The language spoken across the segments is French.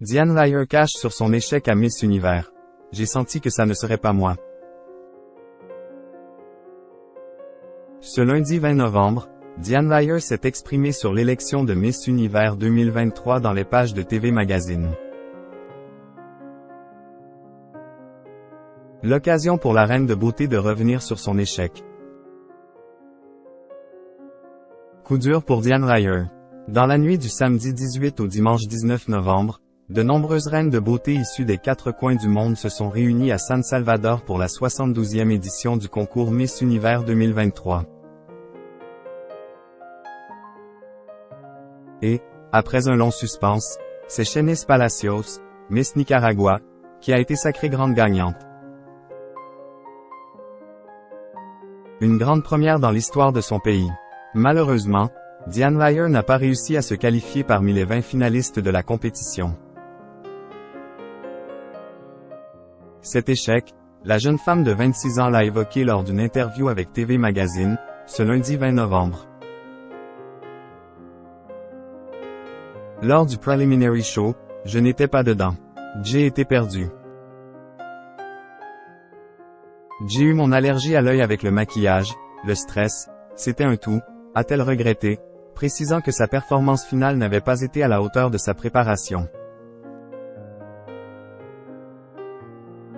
Diane Lair cache sur son échec à Miss Univers. J'ai senti que ça ne serait pas moi. Ce lundi 20 novembre, Diane Lair s'est exprimée sur l'élection de Miss Univers 2023 dans les pages de TV Magazine. L'occasion pour la reine de beauté de revenir sur son échec. Coup dur pour Diane Lair. Dans la nuit du samedi 18 au dimanche 19 novembre, de nombreuses reines de beauté issues des 4 coins du monde se sont réunies à San Salvador pour la 72e édition du concours Miss Univers 2023. Et, après un long suspense, c'est Shenis Palacios, Miss Nicaragua, qui a été sacrée grande gagnante. Une grande première dans l'histoire de son pays. Malheureusement, Diane Lair n'a pas réussi à se qualifier parmi les 20 finalistes de la compétition. Cet échec, la jeune femme de 26 ans l'a évoqué lors d'une interview avec TV Magazine, ce lundi 20 novembre. Lors du preliminary show, je n'étais pas dedans. J'ai été perdue. J'ai eu mon allergie à l'œil avec le maquillage, le stress, c'était un tout, a-t-elle regretté, précisant que sa performance finale n'avait pas été à la hauteur de sa préparation.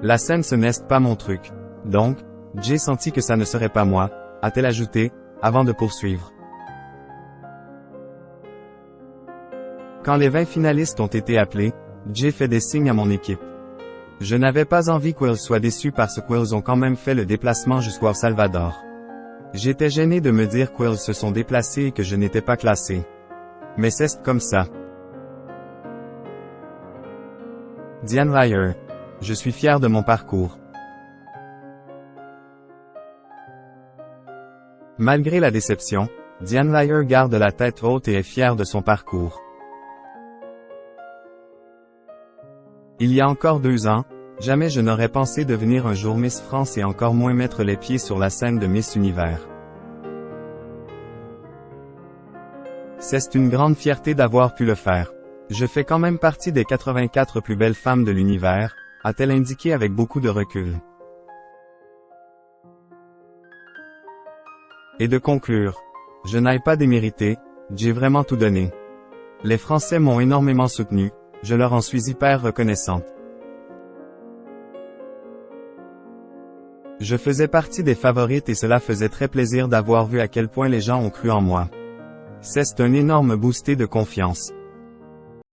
La scène ce n'est pas mon truc. Donc, j'ai senti que ça ne serait pas moi, a-t-elle ajouté, avant de poursuivre. Quand les 20 finalistes ont été appelés, j'ai fait des signes à mon équipe. Je n'avais pas envie qu'ils soient déçus parce qu'ils ont quand même fait le déplacement jusqu'au Salvador. J'étais gêné de me dire qu'ils se sont déplacés et que je n'étais pas classé. Mais c'est comme ça. Diane Lair. Je suis fier de mon parcours. Malgré la déception, Diane Lair garde la tête haute et est fière de son parcours. Il y a encore 2 ans, jamais je n'aurais pensé devenir un jour Miss France et encore moins mettre les pieds sur la scène de Miss Univers. C'est une grande fierté d'avoir pu le faire. Je fais quand même partie des 84 plus belles femmes de l'univers, a-t-elle indiqué avec beaucoup de recul. Et de conclure. Je n'ai pas démérité, j'ai vraiment tout donné. Les Français m'ont énormément soutenu, je leur en suis hyper reconnaissante. Je faisais partie des favorites et cela faisait très plaisir d'avoir vu à quel point les gens ont cru en moi. C'est un énorme boosté de confiance.